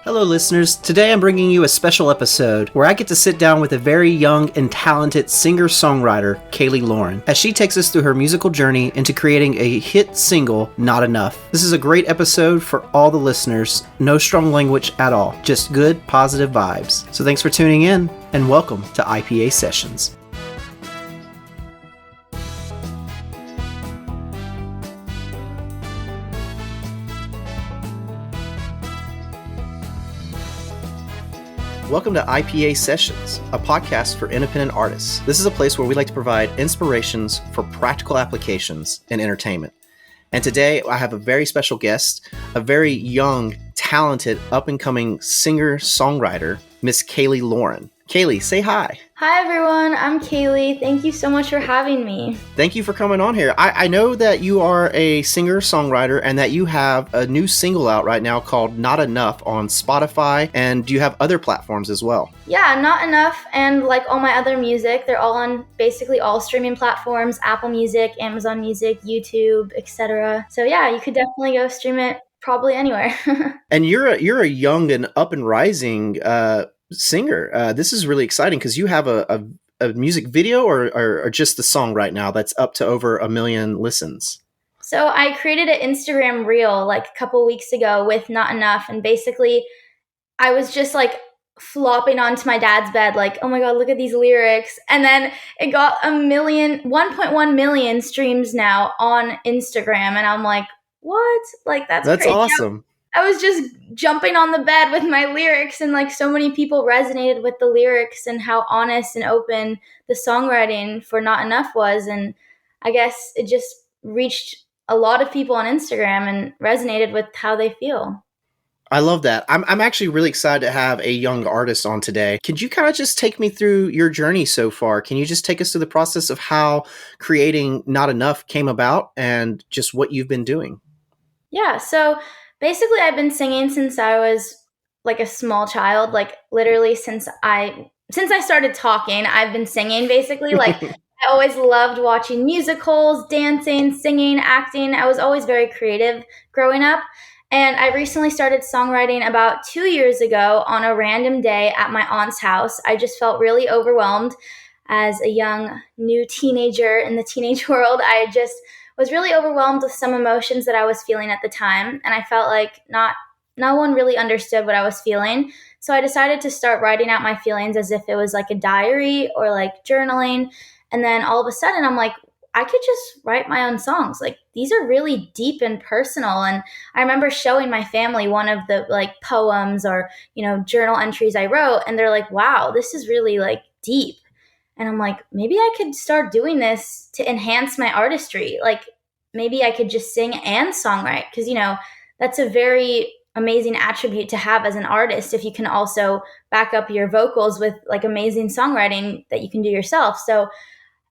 Hello, listeners. Today I'm bringing you a special episode where I get to sit down with a very young and talented singer-songwriter, Kaylee Lauren, as she takes us through her musical journey into creating a hit single, Not Enough. This is a great episode for all the listeners. No strong language at all, just good, positive vibes. So thanks for tuning in, and welcome to IPA Sessions. Welcome to IPA Sessions, a podcast for independent artists. This is a place where we like to provide inspirations for practical applications in entertainment. And today I have a very special guest, a very young, talented, up-and-coming singer-songwriter, Miss Kaylee Lauren. Kaylee, say hi. Hi, everyone. I'm Kaylee. Thank you so much for having me. Thank you for coming on here. I know that you are a singer-songwriter and that you have a new single out right now called Not Enough on Spotify, and you have other platforms as well. Yeah, Not Enough, and like all my other music, they're all on basically all streaming platforms, Apple Music, Amazon Music, YouTube, etc. So yeah, you could definitely go stream it probably anywhere. And you're a young and up and rising singer. This is really exciting because you have a music video or just the song right now that's up to over 1 million listens. So I created an Instagram reel like a couple weeks ago with Not Enough, and basically I was just like flopping onto my dad's bed like, oh my god, look at these lyrics. And then it got 1.1 million streams now on Instagram, and I'm like, what? Like that's crazy. Awesome. I was just jumping on the bed with my lyrics, and like so many people resonated with the lyrics and how honest and open the songwriting for Not Enough was. And I guess it just reached a lot of people on Instagram and resonated with how they feel. I love that. I'm actually really excited to have a young artist on today. Could you kind of just take me through your journey so far? Can you just take us through the process of how creating Not Enough came about and just what you've been doing? Yeah, so basically, I've been singing since I was like a small child, like literally since I started talking, I've been singing basically. Like I always loved watching musicals, dancing, singing, acting. I was always very creative growing up. And I recently started songwriting about 2 years ago on a random day at my aunt's house. I just felt really overwhelmed as a young new teenager in the teenage world. I just was really overwhelmed with some emotions that I was feeling at the time, and I felt like no one really understood what I was feeling. So I decided to start writing out my feelings as if it was like a diary or like journaling. And then all of a sudden I'm like, I could just write my own songs. Like these are really deep and personal. And I remember showing my family one of the like poems or, journal entries I wrote, and they're like, wow, this is really like deep. And I'm like, maybe I could start doing this to enhance my artistry. Like maybe I could just sing and songwrite, because, that's a very amazing attribute to have as an artist, if you can also back up your vocals with like amazing songwriting that you can do yourself. So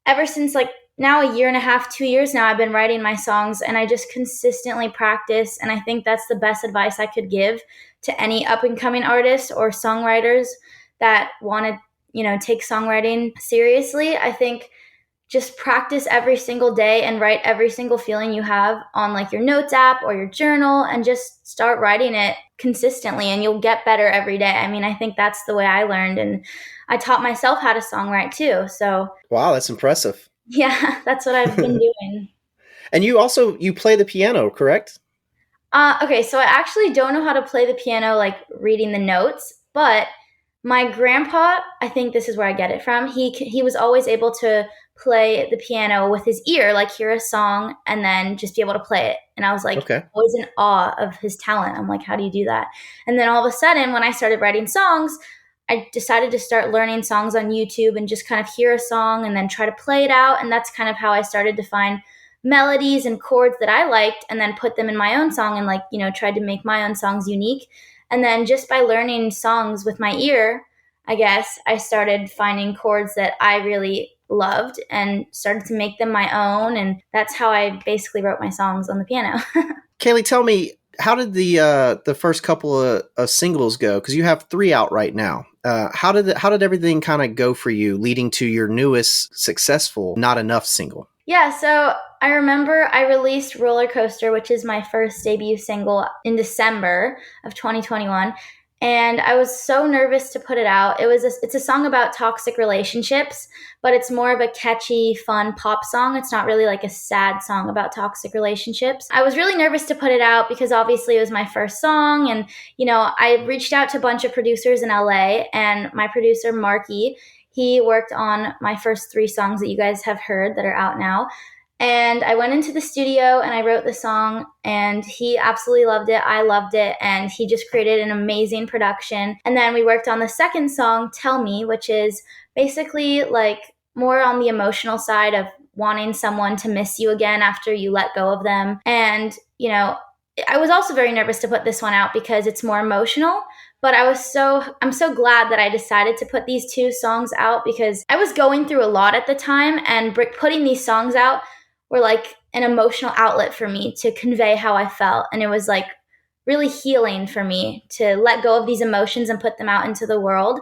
ever since like now 1.5 years, 2 years now, I've been writing my songs, and I just consistently practice. And I think that's the best advice I could give to any up and coming artists or songwriters that want to take songwriting seriously. I think just practice every single day and write every single feeling you have on like your notes app or your journal, and just start writing it consistently, and you'll get better every day. I mean, I think that's the way I learned, and I taught myself how to songwrite too. So wow, that's impressive. Yeah, that's what I've been doing. And you play the piano, correct? Okay, so I actually don't know how to play the piano, like reading the notes, but my grandpa, I think this is where I get it from. He was always able to play the piano with his ear, like hear a song and then just be able to play it. And I was like, always in awe of his talent. I'm like, how do you do that? And then all of a sudden, when I started writing songs, I decided to start learning songs on YouTube and just kind of hear a song and then try to play it out. And that's kind of how I started to find melodies and chords that I liked, and then put them in my own song and tried to make my own songs unique. And then just by learning songs with my ear, I guess, I started finding chords that I really loved and started to make them my own. And that's how I basically wrote my songs on the piano. Kaylee, tell me, how did the first couple of singles go? Because you have 3 out right now. How did everything kind of go for you leading to your newest successful Not Enough single? Yeah, so I remember I released Roller Coaster, which is my first debut single, in December of 2021. and I was so nervous to put it out. It's a song about toxic relationships, but it's more of a catchy, fun pop song. It's not really like a sad song about toxic relationships. I was really nervous to put it out because obviously it was my first song, and I reached out to a bunch of producers in LA, and my producer Marky, he worked on my first 3 songs that you guys have heard that are out now. And I went into the studio and I wrote the song, and he absolutely loved it. I loved it. And he just created an amazing production. And then we worked on the second song, Tell Me, which is basically like more on the emotional side of wanting someone to miss you again after you let go of them. And, I was also very nervous to put this one out because it's more emotional. But I'm so glad that I decided to put these 2 songs out because I was going through a lot at the time, and putting these songs out were like an emotional outlet for me to convey how I felt. And it was like really healing for me to let go of these emotions and put them out into the world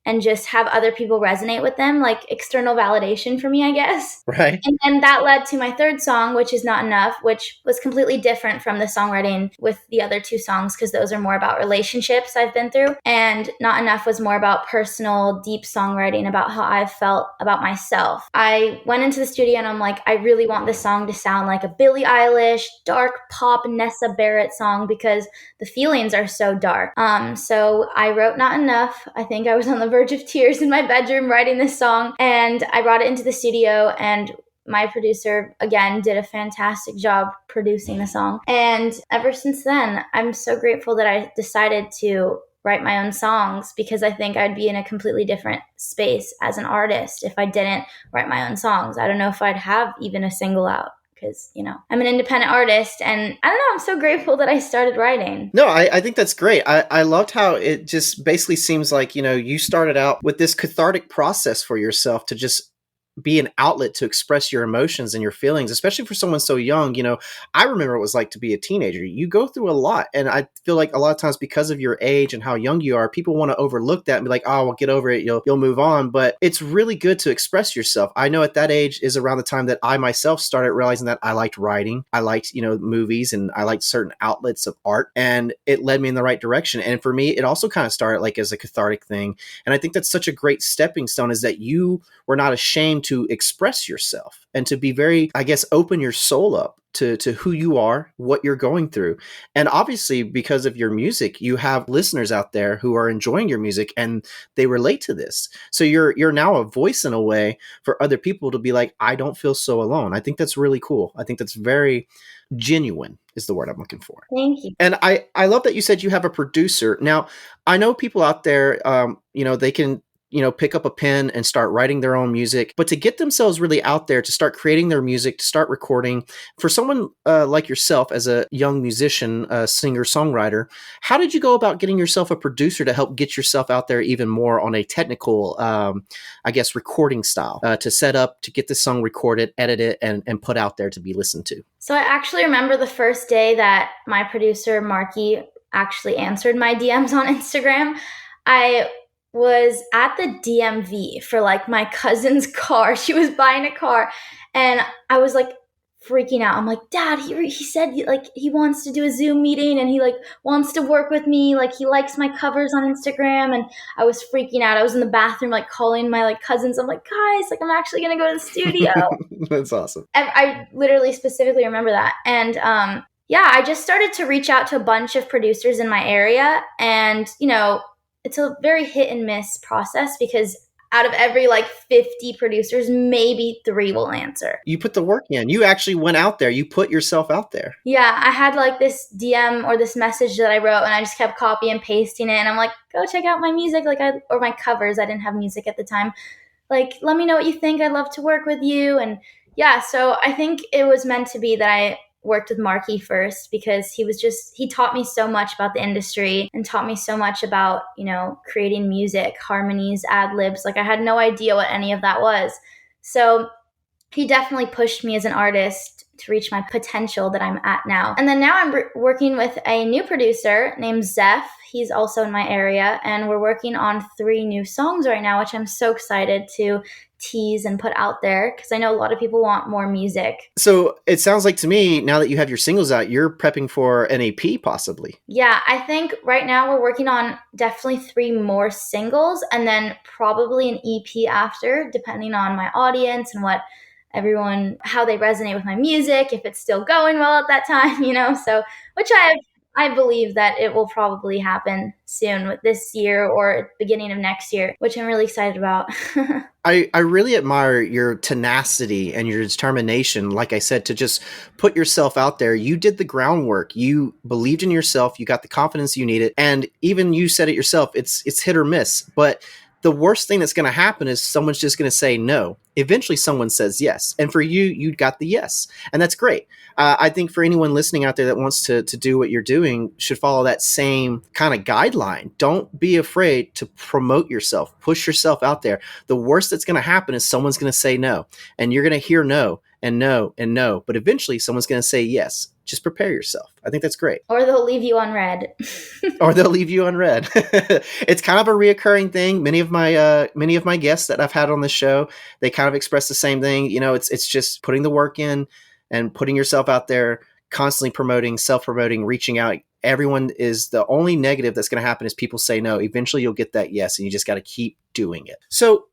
and just have other people resonate with them, like external validation for me, I guess. Right. And then that led to my third song, which is Not Enough, which was completely different from the songwriting with the other 2 songs because those are more about relationships I've been through. And Not Enough was more about personal, deep songwriting about how I felt about myself. I went into the studio and I'm like, I really want this song to sound like a Billie Eilish, dark pop Nessa Barrett song because the feelings are so dark. So I wrote Not Enough. I think I was on the verge of tears in my bedroom writing this song, and I brought it into the studio, and my producer again did a fantastic job producing the song. And ever since then, I'm so grateful that I decided to write my own songs because I think I'd be in a completely different space as an artist if I didn't write my own songs. I don't know if I'd have even a single out because, I'm an independent artist, and I don't know, I'm so grateful that I started writing. No, I think that's great. I loved how it just basically seems like, you started out with this cathartic process for yourself to just be an outlet to express your emotions and your feelings, especially for someone so young. I remember what it was like to be a teenager. You go through a lot. And I feel like a lot of times because of your age and how young you are, people want to overlook that and be like, oh, well, get over it. You'll move on. But it's really good to express yourself. I know at that age is around the time that I myself started realizing that I liked writing. I liked, movies, and I liked certain outlets of art, and it led me in the right direction. And for me, it also kind of started like as a cathartic thing. And I think that's such a great stepping stone, is that you were not ashamed to express yourself and to be very, I guess, open your soul up to who you are, what you're going through. And obviously, because of your music, you have listeners out there who are enjoying your music and they relate to this. So you're now a voice in a way for other people to be like, I don't feel so alone. I think that's really cool. I think that's very genuine is the word I'm looking for. Thank you. And I love that you said you have a producer. Now, I know people out there, they can pick up a pen and start writing their own music, but to get themselves really out there, to start creating their music, to start recording, for someone like yourself as a young musician, singer, songwriter, how did you go about getting yourself a producer to help get yourself out there even more on a technical, recording style, to set up, to get the song recorded, edit it, and put out there to be listened to? So I actually remember the first day that my producer, Marky, actually answered my DMs on Instagram. I was at the DMV for like my cousin's car. She was buying a car, and I was like freaking out. I'm like, Dad, he said like he wants to do a Zoom meeting and he like wants to work with me. Like he likes my covers on Instagram. And I was freaking out. I was in the bathroom like calling my like cousins. I'm like, guys, like I'm actually gonna go to the studio. That's awesome. And I literally specifically remember that. And I just started to reach out to a bunch of producers in my area, and it's a very hit and miss process because out of every like 50 producers, maybe 3 will answer. You put the work in. You actually went out there. You put yourself out there. Yeah, I had like this DM or this message that I wrote, and I just kept copy and pasting it. And I'm like, go check out my music, or my covers. I didn't have music at the time. Like, let me know what you think. I'd love to work with you. And yeah, so I think it was meant to be that I worked with Marky first because he taught me so much about the industry and taught me so much about, creating music, harmonies, ad libs. Like I had no idea what any of that was. So he definitely pushed me as an artist to reach my potential that I'm at now. And then now I'm working with a new producer named Zeph. He's also in my area, and we're working on 3 new songs right now, which I'm so excited to tease and put out there because I know a lot of people want more music. So it sounds like to me, now that you have your singles out, you're prepping for an EP possibly. Yeah, I think right now we're working on definitely 3 more singles and then probably an EP after, depending on my audience and what everyone, how they resonate with my music, if it's still going well at that time, so, which I believe that it will probably happen soon with this year or beginning of next year, which I'm really excited about. I really admire your tenacity and your determination, like I said, to just put yourself out there. You did the groundwork. You believed in yourself. You got the confidence you needed. And even you said it yourself, it's hit or miss. But the worst thing that's going to happen is someone's just going to say no. Eventually someone says yes. And for you, you got the yes. And that's great. I think for anyone listening out there that wants to do what you're doing should follow that same kind of guideline. Don't be afraid to promote yourself, push yourself out there. The worst that's going to happen is someone's going to say no, and you're going to hear no and no and no, but eventually someone's going to say yes. Just prepare yourself. I think that's great. Or they'll leave you unread. Or they'll leave you unread. It's kind of a reoccurring thing. Many of my guests that I've had on the show, they kind of express the same thing. It's just putting the work in and putting yourself out there, constantly promoting, self-promoting, reaching out. Everyone is the only negative that's going to happen is people say no. Eventually you'll get that yes, and you just got to keep doing it. So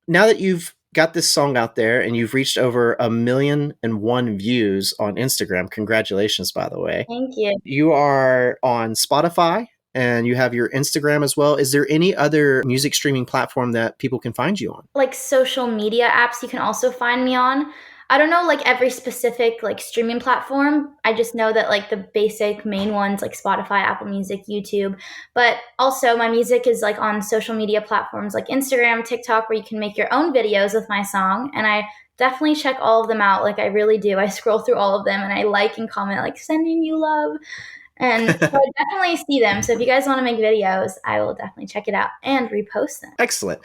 now that you've got this song out there and you've reached over 1,000,001 views on Instagram, congratulations, by the way. Thank you. You are on Spotify and you have your Instagram as well. Is there any other music streaming platform that people can find you on? Like social media apps you can also find me on. I don't know like every specific like streaming platform. I just know that like the basic main ones like Spotify, Apple Music, YouTube. But also my music is like on social media platforms like Instagram, TikTok, where you can make your own videos with my song. And I definitely check all of them out. Like I really do. I scroll through all of them and I like and comment like sending you love. And so I definitely see them. So if you guys want to make videos, I will definitely check it out and repost them. Excellent.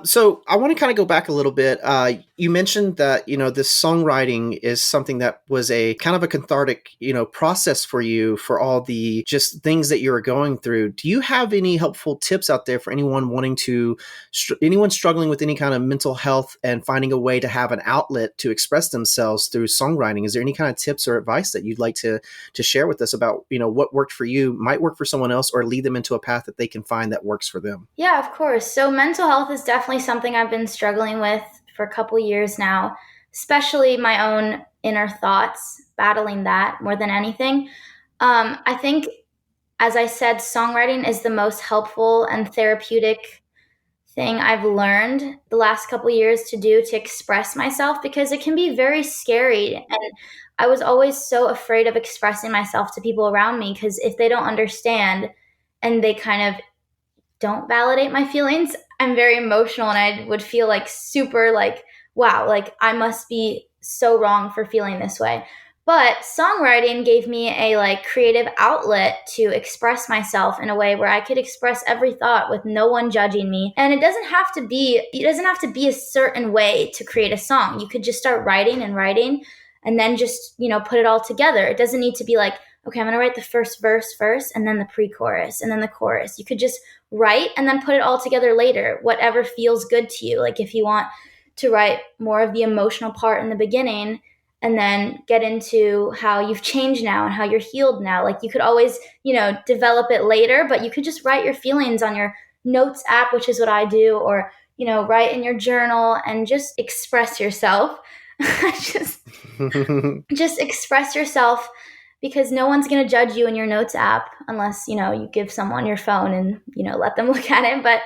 So I want to kind of go back a little bit. You mentioned that, this songwriting is something that was a kind of a cathartic, process for you for all the just things that you were going through. Do you have any helpful tips out there for anyone anyone struggling with any kind of mental health and finding a way to have an outlet to express themselves through songwriting? Is there any kind of tips or advice that you'd like to share with us about, what worked for you might work for someone else or lead them into a path that they can find that works for them? Yeah, of course. So mental health is definitely something I've been struggling with for a couple years now, especially my own inner thoughts, battling that more than anything. I think, as I said, songwriting is the most helpful and therapeutic thing I've learned the last couple years to do to express myself because it can be very scary. And I was always so afraid of expressing myself to people around me because if they don't understand and they kind of don't validate my feelings, I'm very emotional and I would feel like super like, wow, like I must be so wrong for feeling this way. But songwriting gave me a like creative outlet to express myself in a way where I could express every thought with no one judging me. And it doesn't have to be a certain way to create a song. You could just start writing and then just, put it all together. It doesn't need to be like, okay, I'm going to write the first verse first and then the pre-chorus and then the chorus. You could just write and then put it all together later, whatever feels good to you. Like if you want to write more of the emotional part in the beginning and then get into how you've changed now and how you're healed now. Like you could always, develop it later, but you could just write your feelings on your notes app, which is what I do, or, write in your journal and just express yourself. just express yourself because no one's going to judge you in your notes app unless, you give someone your phone and, let them look at it. But,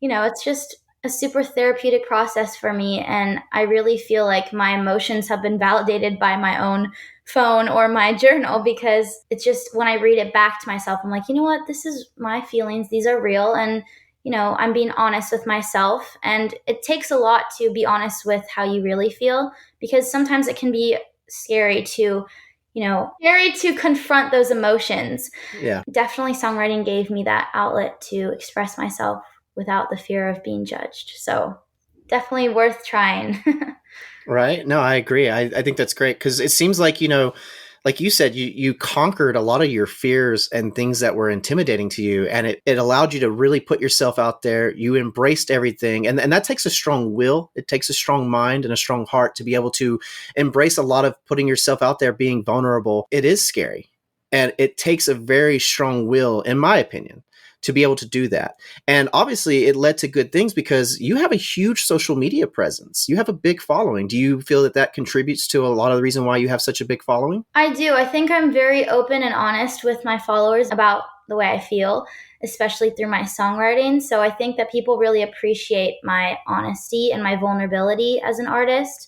it's just a super therapeutic process for me. And I really feel like my emotions have been validated by my own phone or my journal because it's just when I read it back to myself, I'm like, you know what, this is my feelings. These are real. And, I'm being honest with myself. And it takes a lot to be honest with how you really feel because sometimes it can be scary to confront those emotions. Yeah. Definitely songwriting gave me that outlet to express myself without the fear of being judged. So definitely worth trying. Right. No, I agree. I think that's great because it seems like, like you said, you conquered a lot of your fears and things that were intimidating to you, and it allowed you to really put yourself out there. You embraced everything, and that takes a strong will. It takes a strong mind and a strong heart to be able to embrace a lot of putting yourself out there, being vulnerable. It is scary, and it takes a very strong will, in my opinion, to be able to do that. And obviously it led to good things because you have a huge social media presence. You have a big following. Do you feel that that contributes to a lot of the reason why you have such a big following? I do. I think I'm very open and honest with my followers about the way I feel, especially through my songwriting. So I think that people really appreciate my honesty and my vulnerability as an artist.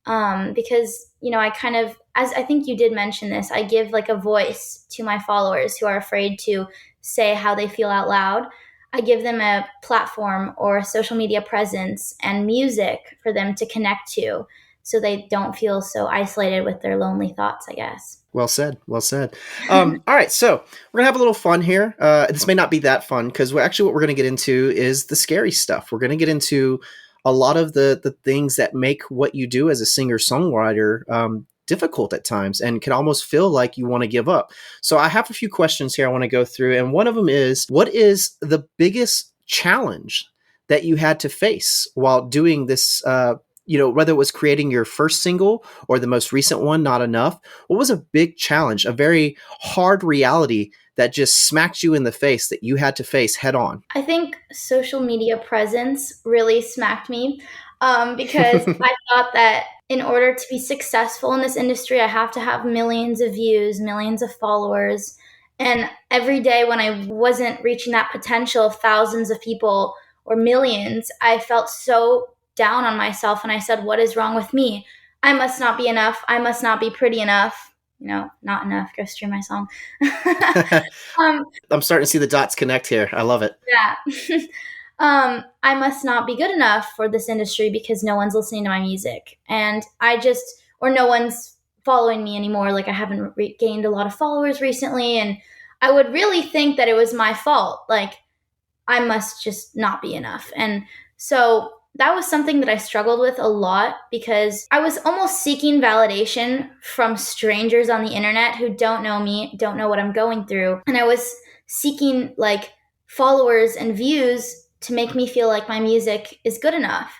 Because, I kind of, as I think you did mention this, I give like a voice to my followers who are afraid to say how they feel out loud. I give them a platform or a social media presence and music for them to connect to so they don't feel so isolated with their lonely thoughts, I guess. Well said. Well said. All right. So we're going to have a little fun here. This may not be that fun because actually what we're going to get into is the scary stuff. We're going to get into a lot of the things that make what you do as a singer-songwriter difficult at times and can almost feel like you want to give up. So I have a few questions here I want to go through. And one of them is, what is the biggest challenge that you had to face while doing this, whether it was creating your first single or the most recent one, Not Enough? What was a big challenge, a very hard reality that just smacked you in the face that you had to face head on? I think social media presence really smacked me because I thought that in order to be successful in this industry, I have to have millions of views, millions of followers. And every day when I wasn't reaching that potential of thousands of people or millions, I felt so down on myself. And I said, what is wrong with me? I must not be enough. I must not be pretty enough. Not enough. Go stream my song. I'm starting to see the dots connect here. I love it. Yeah. I must not be good enough for this industry because no one's listening to my music. And or no one's following me anymore. Like I haven't gained a lot of followers recently. And I would really think that it was my fault. Like I must just not be enough. And so that was something that I struggled with a lot because I was almost seeking validation from strangers on the internet who don't know me, don't know what I'm going through. And I was seeking like followers and views to make me feel like my music is good enough.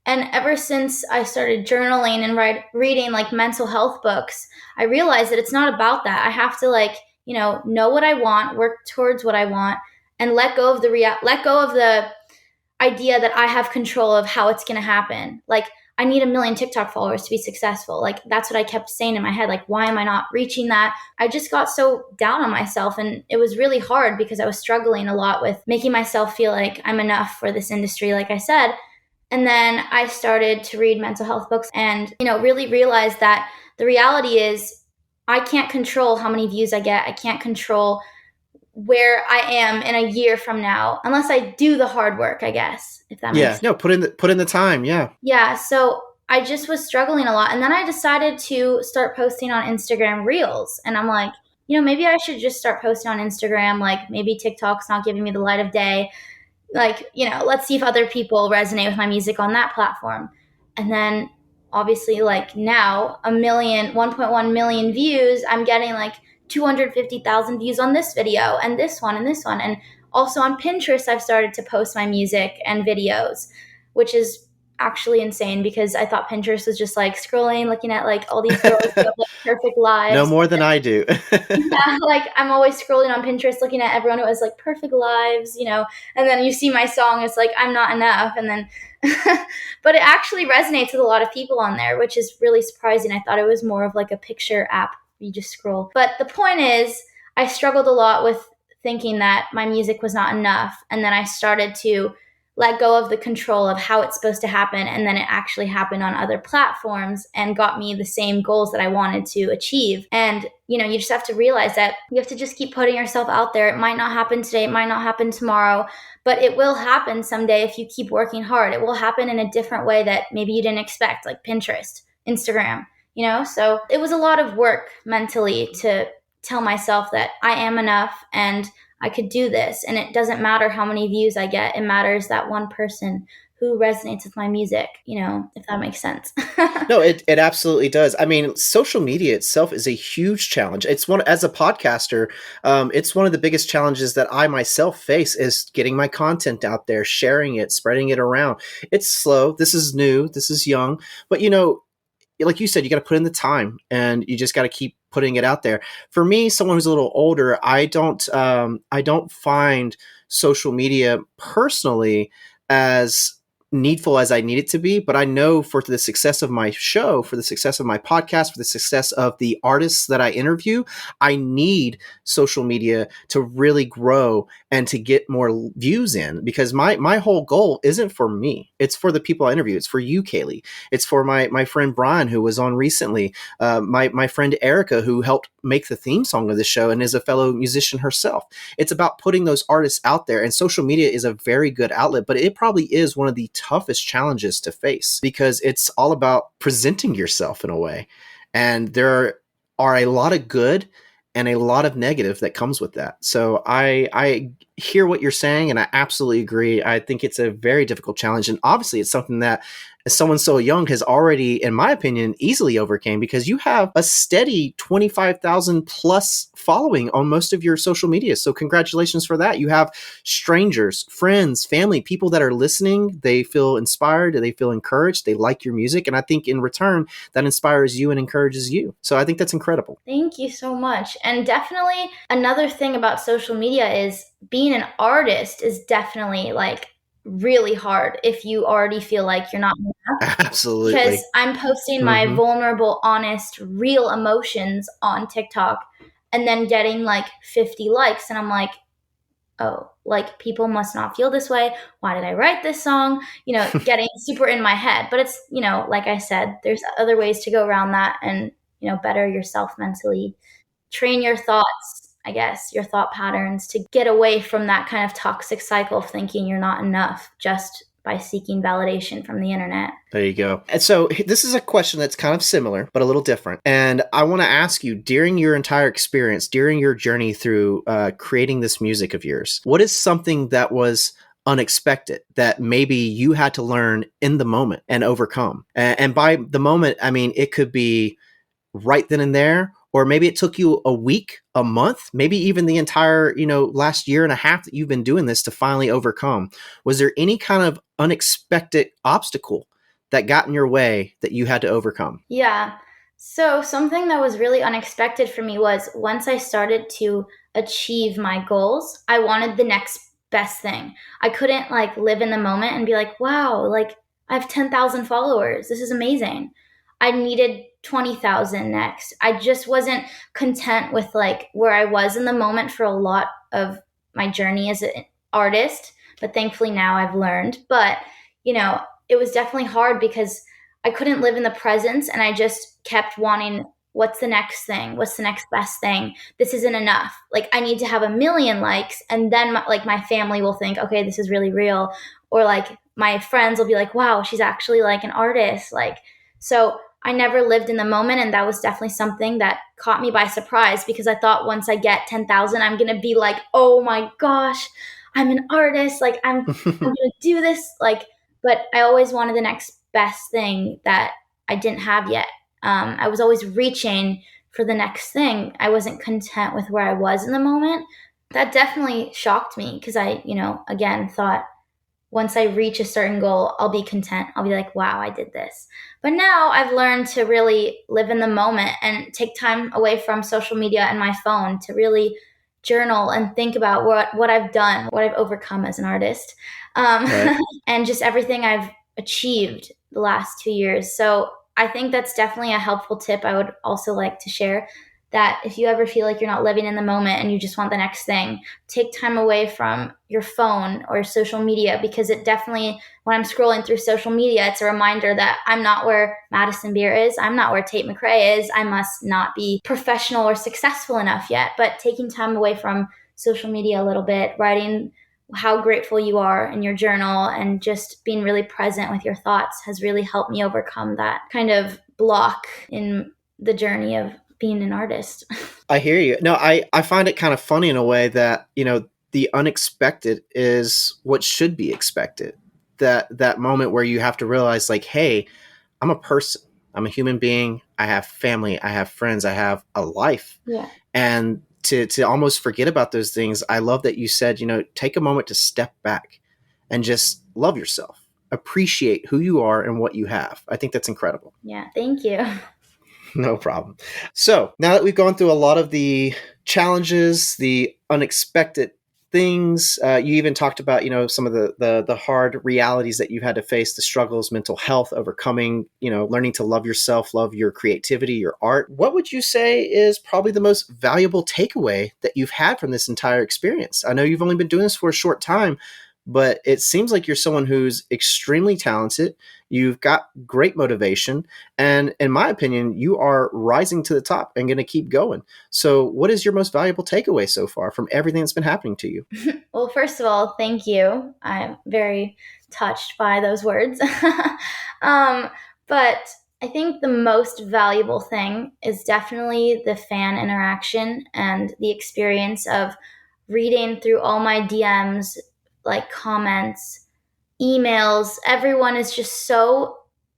And ever since I started journaling and reading like mental health books, I realized that it's not about that. I have to know what I want, work towards what I want, and let go of the idea that I have control of how it's going to happen. Like I need 1 million TikTok followers to be successful. Like that's what I kept saying in my head. Like, why am I not reaching that? I just got so down on myself and it was really hard because I was struggling a lot with making myself feel like I'm enough for this industry, like I said. And then I started to read mental health books and, really realized that the reality is I can't control how many views I get. I can't control where I am in a year from now, unless I do the hard work, I guess, if that makes sense. No, put in the time. Yeah. Yeah. So I just was struggling a lot. And then I decided to start posting on Instagram Reels. And I'm like, maybe I should just start posting on Instagram. Like maybe TikTok's not giving me the light of day. Like, let's see if other people resonate with my music on that platform. And then obviously like now 1.1 million views, I'm getting like 250,000 views on this video and this one and this one. And also on Pinterest, I've started to post my music and videos, which is actually insane because I thought Pinterest was just like scrolling, looking at like all these girls who have like perfect lives. No more than I do. Yeah, like I'm always scrolling on Pinterest looking at everyone who has like perfect lives, and then you see my song, it's like, I'm not enough. And then, but it actually resonates with a lot of people on there, which is really surprising. I thought it was more of like a picture app. You just scroll. But the point is, I struggled a lot with thinking that my music was not enough. And then I started to let go of the control of how it's supposed to happen. And then it actually happened on other platforms and got me the same goals that I wanted to achieve. And, you just have to realize that you have to just keep putting yourself out there. It might not happen today. It might not happen tomorrow, but it will happen someday if you keep working hard. It will happen in a different way that maybe you didn't expect, like Pinterest, Instagram. So it was a lot of work mentally to tell myself that I am enough and I could do this. And it doesn't matter how many views I get. It matters that one person who resonates with my music, if that makes sense. No, it absolutely does. I mean, social media itself is a huge challenge. It's one, as a podcaster, it's one of the biggest challenges that I myself face is getting my content out there, sharing it, spreading it around. It's slow. This is new. This is young. But, like you said, you got to put in the time and you just got to keep putting it out there. For me, someone who's a little older, I don't find social media personally as needful as I need it to be, but I know for the success of my show, for the success of my podcast, for the success of the artists that I interview, I need social media to really grow and to get more views in, because my whole goal isn't for me. It's for the people I interview. It's for you, Kaylee. It's for my friend Brian, who was on recently, my friend Erica, who helped make the theme song of the show and is a fellow musician herself. It's about putting those artists out there, and social media is a very good outlet, but it probably is one of the toughest challenges to face because it's all about presenting yourself in a way. And there are a lot of good and a lot of negative that comes with that. So I hear what you're saying, and I absolutely agree. I think it's a very difficult challenge. And obviously it's something that someone so young has already, in my opinion, easily overcame, because you have a steady 25,000 plus following on most of your social media. So congratulations for that. You have strangers, friends, family, people that are listening. They feel inspired. They feel encouraged. They like your music. And I think in return, that inspires you and encourages you. So I think that's incredible. Thank you so much. And definitely another thing about social media is being an artist is definitely like really hard if you already feel like you're not enough. Absolutely. Because I'm posting my vulnerable, honest, real emotions on TikTok and then getting like 50 likes. And I'm like, oh, like people must not feel this way. Why did I write this song? Getting super in my head. But it's, like I said, there's other ways to go around that and, better yourself mentally. Train your thoughts, I guess, your thought patterns to get away from that kind of toxic cycle of thinking you're not enough just by seeking validation from the internet. There you go. And so this is a question that's kind of similar, but a little different. And I want to ask you, during your entire experience, during your journey through creating this music of yours, what is something that was unexpected that maybe you had to learn in the moment and overcome? And by the moment, I mean, it could be right then and there, or maybe it took you a week, a month, maybe even the entire, last year and a half that you've been doing this to finally overcome. Was there any kind of unexpected obstacle that got in your way that you had to overcome? Yeah. So something that was really unexpected for me was once I started to achieve my goals, I wanted the next best thing. I couldn't like live in the moment and be like, wow, like I have 10,000 followers. This is amazing. I needed 20,000 next. I just wasn't content with like where I was in the moment for a lot of my journey as an artist, but thankfully now I've learned. But, it was definitely hard because I couldn't live in the presence and I just kept wanting, what's the next thing? What's the next best thing? This isn't enough. Like I need to have 1 million likes and then my family will think, okay, this is really real. Or like my friends will be like, wow, she's actually like an artist. So I never lived in the moment, and that was definitely something that caught me by surprise because I thought once I get 10,000, I'm going to be like, oh my gosh, I'm an artist. Like I'm going to do this. But I always wanted the next best thing that I didn't have yet. I was always reaching for the next thing. I wasn't content with where I was in the moment. That definitely shocked me because I, again, thought once I reach a certain goal, I'll be content. I'll be like, wow, I did this. But now I've learned to really live in the moment and take time away from social media and my phone to really journal and think about what I've done, what I've overcome as an artist, right. And just everything I've achieved the last 2 years. So I think that's definitely a helpful tip I would also like to share, that if you ever feel like you're not living in the moment and you just want the next thing, take time away from your phone or social media, because it definitely, when I'm scrolling through social media, it's a reminder that I'm not where Madison Beer is. I'm not where Tate McRae is. I must not be professional or successful enough yet. But taking time away from social media a little bit, writing how grateful you are in your journal and just being really present with your thoughts has really helped me overcome that kind of block in the journey of being an artist. I hear you. No, I find it kind of funny in a way that, the unexpected is what should be expected. that moment where you have to realize like, hey, I'm a person. I'm a human being. I have family. I have friends. I have a life. Yeah. And to almost forget about those things, I love that you said, take a moment to step back and just love yourself. Appreciate who you are and what you have. I think that's incredible. Yeah. Thank you. No problem. So now that we've gone through a lot of the challenges, the unexpected things, you even talked about, some of the hard realities that you've had to face, the struggles, mental health, overcoming, learning to love yourself, love your creativity, your art. What would you say is probably the most valuable takeaway that you've had from this entire experience? I know you've only been doing this for a short time, but it seems like you're someone who's extremely talented. You've got great motivation. And in my opinion, you are rising to the top and going to keep going. So, what is your most valuable takeaway so far from everything that's been happening to you? Well, first of all, thank you. I'm very touched by those words. But I think the most valuable thing is definitely the fan interaction and the experience of reading through all my DMs, like comments, emails. Everyone is just so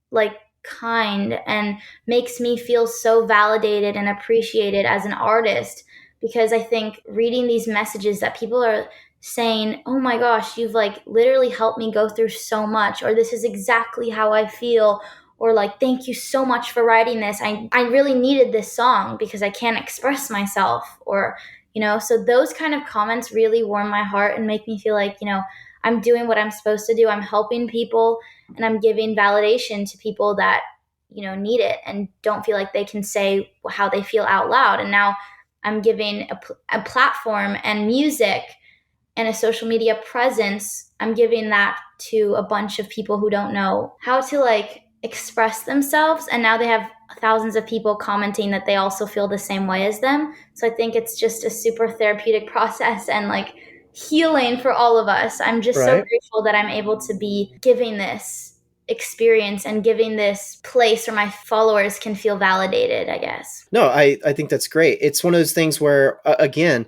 like kind and makes me feel so validated and appreciated as an artist, because I think reading these messages that people are saying, "Oh my gosh, you've like literally helped me go through so much," or "This is exactly how I feel," or like, "Thank you so much for writing this. I really needed this song because I can't express myself," or so those kind of comments really warm my heart and make me feel like, I'm doing what I'm supposed to do. I'm helping people and I'm giving validation to people that, need it and don't feel like they can say how they feel out loud. And now I'm giving a platform and music and a social media presence. I'm giving that to a bunch of people who don't know how to like express themselves. And now they have thousands of people commenting that they also feel the same way as them. So I think it's just a super therapeutic process and like healing for all of us. I'm just so Right. grateful that I'm able to be giving this experience and giving this place where my followers can feel validated, I guess. No, I think that's great. It's one of those things where, again,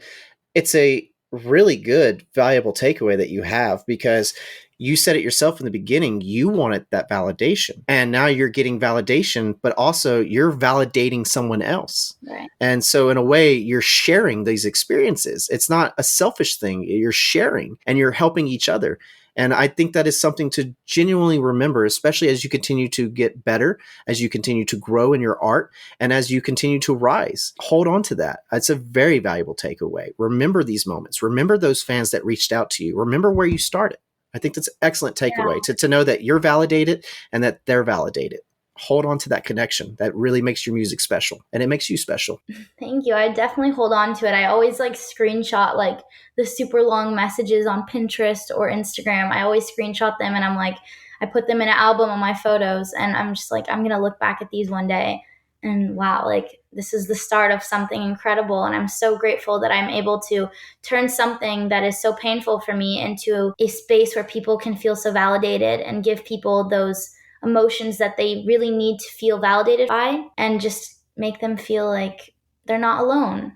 it's a really good, valuable takeaway that you have, because you said it yourself in the beginning. You wanted that validation, and now you're getting validation, but also you're validating someone else. Right. And so, in a way, you're sharing these experiences. It's not a selfish thing. You're sharing and you're helping each other. And I think that is something to genuinely remember, especially as you continue to get better, as you continue to grow in your art, and as you continue to rise. Hold on to that. It's a very valuable takeaway. Remember these moments. Remember those fans that reached out to you. Remember where you started. I think that's an excellent takeaway, to know that you're validated and that they're validated. Hold on to that connection. That really makes your music special, and it makes you special. Thank you. I definitely hold on to it. I always like screenshot like the super long messages on Pinterest or Instagram. I always screenshot them and I'm like, I put them in an album on my photos and I'm just like, I'm going to look back at these one day and wow, like this is the start of something incredible. And I'm so grateful that I'm able to turn something that is so painful for me into a space where people can feel so validated and give people those emotions that they really need to feel validated by, and just make them feel like they're not alone.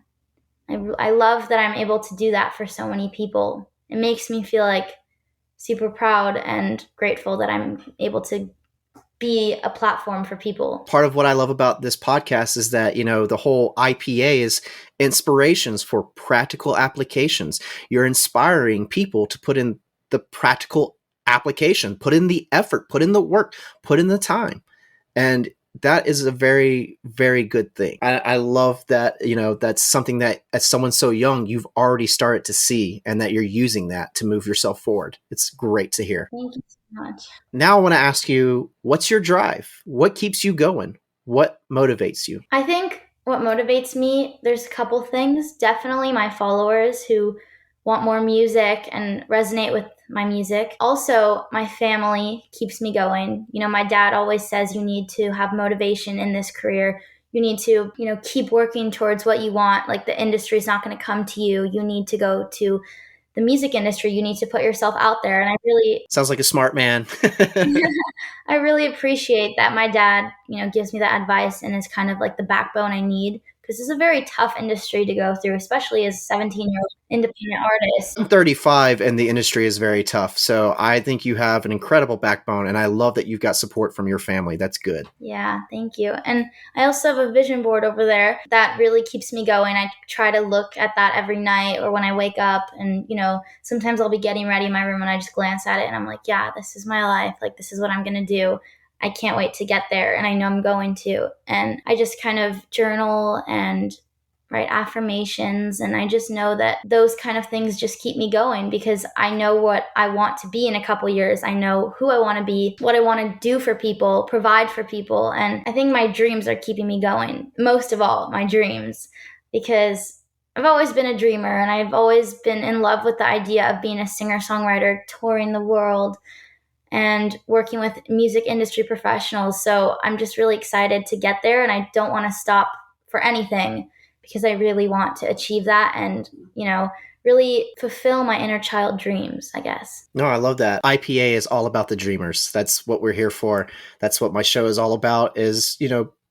I love that I'm able to do that for so many people. It makes me feel like super proud and grateful that I'm able to be a platform for people. Part of what I love about this podcast is that, the whole IPA is inspirations for practical applications. You're inspiring people to put in the practical application, put in the effort, put in the work, put in the time. And that is a very, very good thing. I love that, that's something that as someone so young, you've already started to see, and that you're using that to move yourself forward. It's great to hear. Thank you so much. Now I want to ask you, what's your drive? What keeps you going? What motivates you? I think what motivates me, there's a couple things. Definitely my followers who want more music and resonate with my music. Also, my family keeps me going. My dad always says you need to have motivation in this career. You need to, keep working towards what you want. Like the industry is not going to come to you. You need to go to the music industry. You need to put yourself out there. And I really Sounds like a smart man. I really appreciate that my dad, gives me that advice and is kind of like the backbone I need, because it's a very tough industry to go through, especially as a 17-year-old independent artist. I'm 35 and the industry is very tough. So I think you have an incredible backbone, and I love that you've got support from your family. That's good. Yeah, thank you. And I also have a vision board over there that really keeps me going. I try to look at that every night or when I wake up, and, sometimes I'll be getting ready in my room and I just glance at it and I'm like, yeah, this is my life. Like, this is what I'm going to do. I can't wait to get there, and I know I'm going to. And I just kind of journal and write affirmations, and I just know that those kind of things just keep me going because I know what I want to be in a couple years. I know who I want to be, what I want to do for people, provide for people, and I think my dreams are keeping me going. Most of all, my dreams, because I've always been a dreamer, and I've always been in love with the idea of being a singer-songwriter, touring the world, and working with music industry professionals. So I'm just really excited to get there, and I don't want to stop for anything because I really want to achieve that and, really fulfill my inner child dreams, I guess. No, I love that. IPA is all about the dreamers. That's what we're here for. That's what my show is all about is,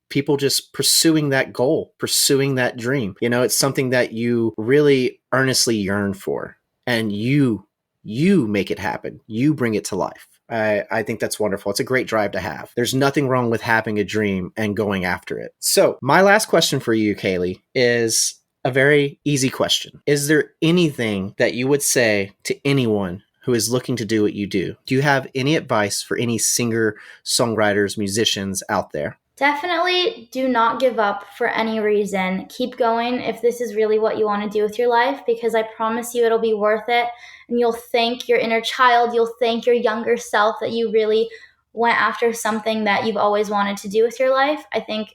people just pursuing that goal, pursuing that dream. It's something that you really earnestly yearn for, and you make it happen. You bring it to life. I think that's wonderful. It's a great drive to have. There's nothing wrong with having a dream and going after it. So my last question for you, Kaylee, is a very easy question. Is there anything that you would say to anyone who is looking to do what you do? Do you have any advice for any singer, songwriters, musicians out there? Definitely do not give up for any reason. Keep going if this is really what you want to do with your life, because I promise you it'll be worth it. And you'll thank your inner child. You'll thank your younger self that you really went after something that you've always wanted to do with your life. I think,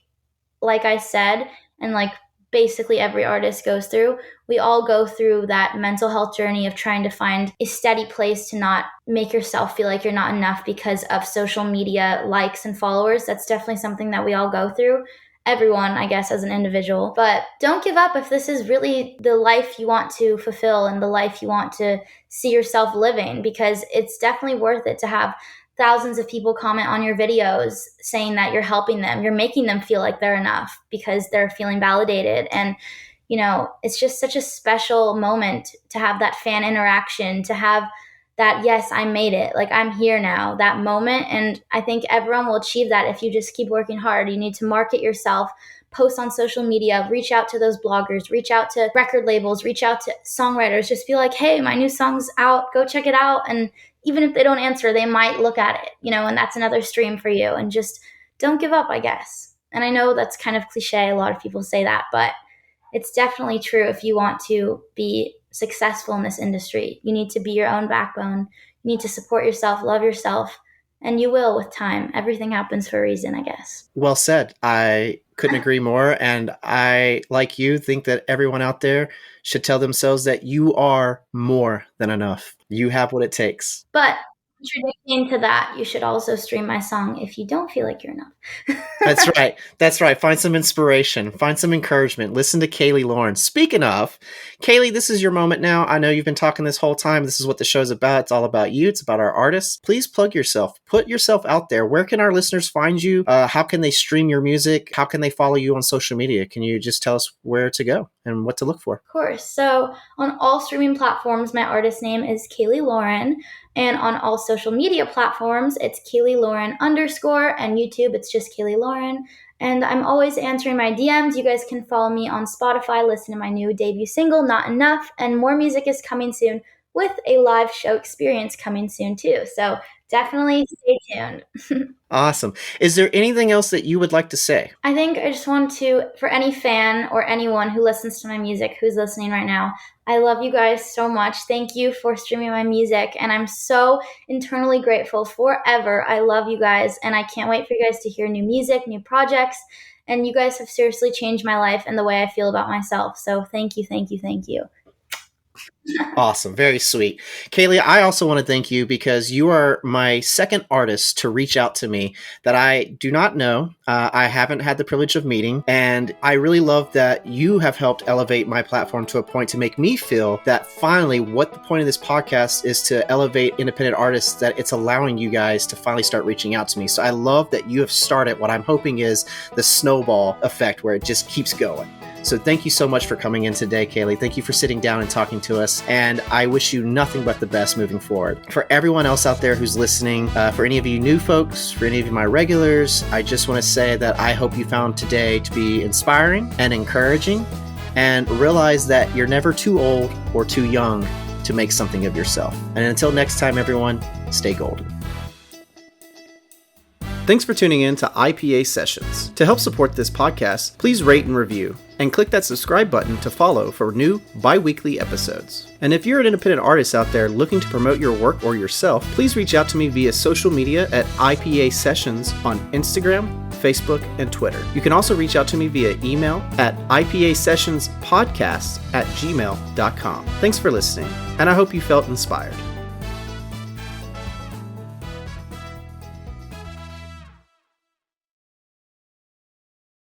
like I said, and like basically every artist goes through, we all go through that mental health journey of trying to find a steady place to not make yourself feel like you're not enough because of social media likes and followers. That's definitely something that we all go through. Everyone, I guess, as an individual. But don't give up if this is really the life you want to fulfill and the life you want to see yourself living, because it's definitely worth it to have thousands of people comment on your videos saying that you're helping them. You're making them feel like they're enough because they're feeling validated. And, it's just such a special moment to have that fan interaction, to have that, yes, I made it, like I'm here now, that moment. And I think everyone will achieve that if you just keep working hard. You need to market yourself, post on social media, reach out to those bloggers, reach out to record labels, reach out to songwriters, just be like, hey, my new song's out, go check it out. And even if they don't answer, they might look at it, and that's another stream for you. And just don't give up, I guess. And I know that's kind of cliche. A lot of people say that, but it's definitely true. If you want to be successful in this industry, you need to be your own backbone. You need to support yourself, love yourself, and you will with time. Everything happens for a reason, I guess. Well said. I couldn't agree more. And I, like you, think that everyone out there should tell themselves that you are more than enough. You have what it takes. But contradicting to that, you should also stream my song if you don't feel like you're enough. That's right. That's right. Find some inspiration. Find some encouragement. Listen to Kaylee Lauren. Speaking of, Kaylee, this is your moment now. I know you've been talking this whole time. This is what the show's about. It's all about you. It's about our artists. Please plug yourself. Put yourself out there. Where can our listeners find you? How can they stream your music? How can they follow you on social media? Can you just tell us where to go and what to look for? Of course. So on all streaming platforms, my artist name is Kaylee Lauren. And on all social media platforms, it's Kaylee Lauren _ and YouTube, it's just Kaylee Lauren. And I'm always answering my DMs. You guys can follow me on Spotify, listen to my new debut single, Not Enough, and more music is coming soon with a live show experience coming soon too. So definitely stay tuned. Awesome. Is there anything else that you would like to say? I think I just want to, for any fan or anyone who listens to my music, who's listening right now, I love you guys so much. Thank you for streaming my music, and I'm so internally grateful forever. I love you guys, and I can't wait for you guys to hear new music, new projects, and you guys have seriously changed my life and the way I feel about myself. So thank you, thank you, thank you. Awesome. Very sweet. Kaylee, I also want to thank you because you are my second artist to reach out to me that I do not know. I haven't had the privilege of meeting, and I really love that you have helped elevate my platform to a point to make me feel that finally what the point of this podcast is to elevate independent artists, that it's allowing you guys to finally start reaching out to me. So I love that you have started what I'm hoping is the snowball effect where it just keeps going. So thank you so much for coming in today, Kaylee. Thank you for sitting down and talking to us. And I wish you nothing but the best moving forward. For everyone else out there who's listening, for any of you new folks, for any of you my regulars, I just want to say that I hope you found today to be inspiring and encouraging, and realize that you're never too old or too young to make something of yourself. And until next time, everyone, stay golden. Thanks for tuning in to IPA Sessions. To help support this podcast, please rate and review, and click that subscribe button to follow for new bi-weekly episodes. And if you're an independent artist out there looking to promote your work or yourself, please reach out to me via social media at IPA Sessions on Instagram, Facebook, and Twitter. You can also reach out to me via email at ipasessionspodcast@gmail.com. Thanks for listening, and I hope you felt inspired.